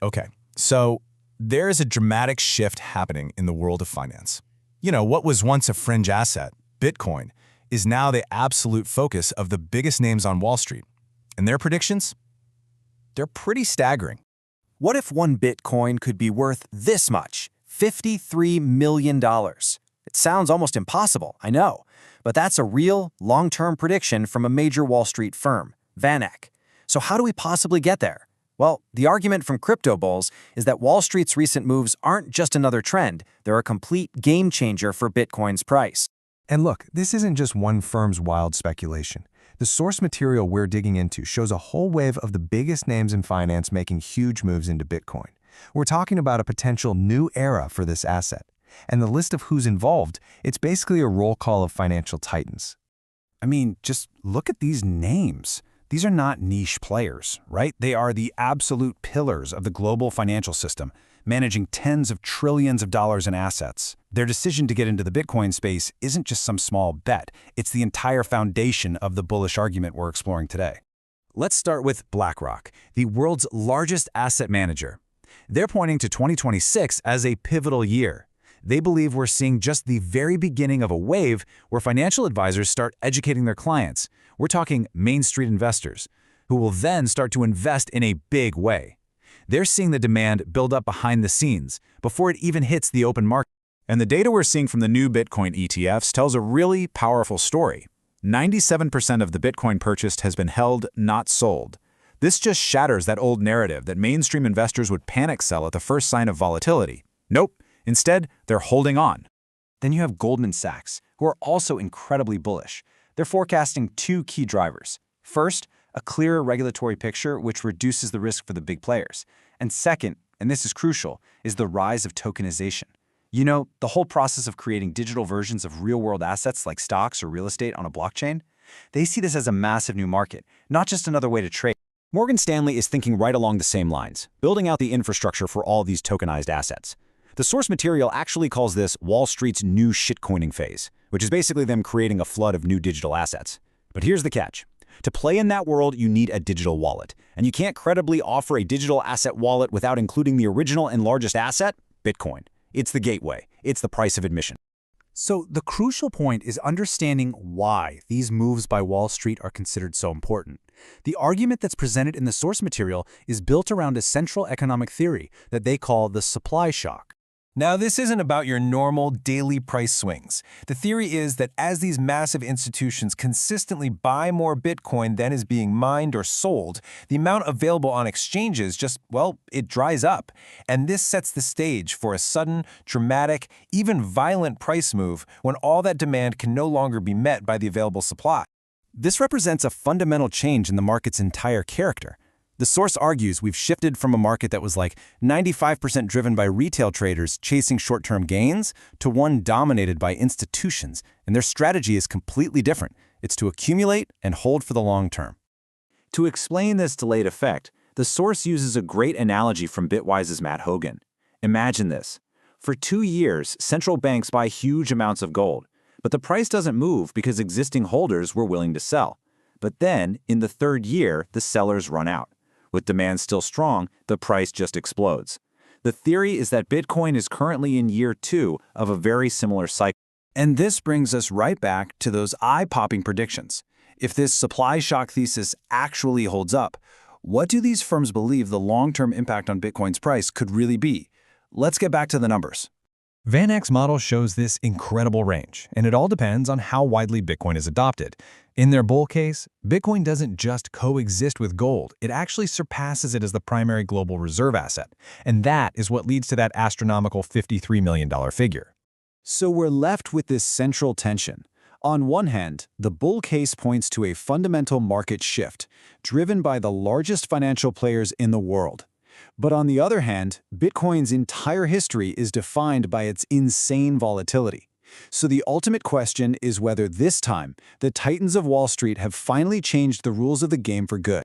Okay, so there is a dramatic shift happening in the world of finance. What was once a fringe asset, Bitcoin, is now the absolute focus of the biggest names on Wall Street. And their predictions? They're pretty staggering. What if one Bitcoin could be worth this much? $53 million. It sounds almost impossible, I know, but that's a real, long-term prediction from a major Wall Street firm, VanEck. So how do we possibly get there? Well, the argument from crypto bulls is that Wall Street's recent moves aren't just another trend, they're a complete game changer for Bitcoin's price. And look, this isn't just one firm's wild speculation. The source material we're digging into shows a whole wave of the biggest names in finance making huge moves into Bitcoin. We're talking about a potential new era for this asset. And the list of who's involved, it's basically a roll call of financial titans. I mean, just look at these names. These are not niche players, right? They are the absolute pillars of the global financial system, managing tens of trillions of dollars in assets. Their decision to get into the Bitcoin space isn't just some small bet. It's the entire foundation of the bullish argument we're exploring today. Let's start with BlackRock, the world's largest asset manager. They're pointing to 2026 as a pivotal year. They believe we're seeing just the very beginning of a wave where financial advisors start educating their clients. We're talking Main Street investors, who will then start to invest in a big way. They're seeing the demand build up behind the scenes before it even hits the open market. And the data we're seeing from the new Bitcoin ETFs tells a really powerful story. 97% of the Bitcoin purchased has been held, not sold. This just shatters that old narrative that mainstream investors would panic sell at the first sign of volatility. Nope. Instead, they're holding on. Then you have Goldman Sachs, who are also incredibly bullish. They're forecasting two key drivers. First, a clearer regulatory picture which reduces the risk for the big players. And second, and this is crucial, is the rise of tokenization. The whole process of creating digital versions of real-world assets like stocks or real estate on a blockchain. They see this as a massive new market, not just another way to trade. Morgan Stanley is thinking right along the same lines, building out the infrastructure for all these tokenized assets. The source material actually calls this Wall Street's new shitcoining phase, which is basically them creating a flood of new digital assets. But here's the catch. To play in that world, you need a digital wallet. And you can't credibly offer a digital asset wallet without including the original and largest asset, Bitcoin. It's the gateway. It's the price of admission. So the crucial point is understanding why these moves by Wall Street are considered so important. The argument that's presented in the source material is built around a central economic theory that they call the supply shock. Now, this isn't about your normal daily price swings. The theory is that as these massive institutions consistently buy more Bitcoin than is being mined or sold, the amount available on exchanges it dries up. And this sets the stage for a sudden, dramatic, even violent price move when all that demand can no longer be met by the available supply. This represents a fundamental change in the market's entire character. The source argues we've shifted from a market that was like 95% driven by retail traders chasing short-term gains to one dominated by institutions, and their strategy is completely different. It's to accumulate and hold for the long term. To explain this delayed effect, the source uses a great analogy from Bitwise's Matt Hogan. Imagine this. For 2 years, central banks buy huge amounts of gold, but the price doesn't move because existing holders were willing to sell. But then, in the third year, the sellers run out. With demand still strong, the price just explodes. The theory is that Bitcoin is currently in year 2 of a very similar cycle. And this brings us right back to those eye-popping predictions. If this supply shock thesis actually holds up, what do these firms believe the long-term impact on Bitcoin's price could really be? Let's get back to the numbers. VanEck's model shows this incredible range, and it all depends on how widely Bitcoin is adopted. In their bull case, Bitcoin doesn't just coexist with gold, it actually surpasses it as the primary global reserve asset. And that is what leads to that astronomical $53 million figure. So we're left with this central tension. On one hand, the bull case points to a fundamental market shift, driven by the largest financial players in the world. But on the other hand, Bitcoin's entire history is defined by its insane volatility. So the ultimate question is whether this time, the titans of Wall Street have finally changed the rules of the game for good.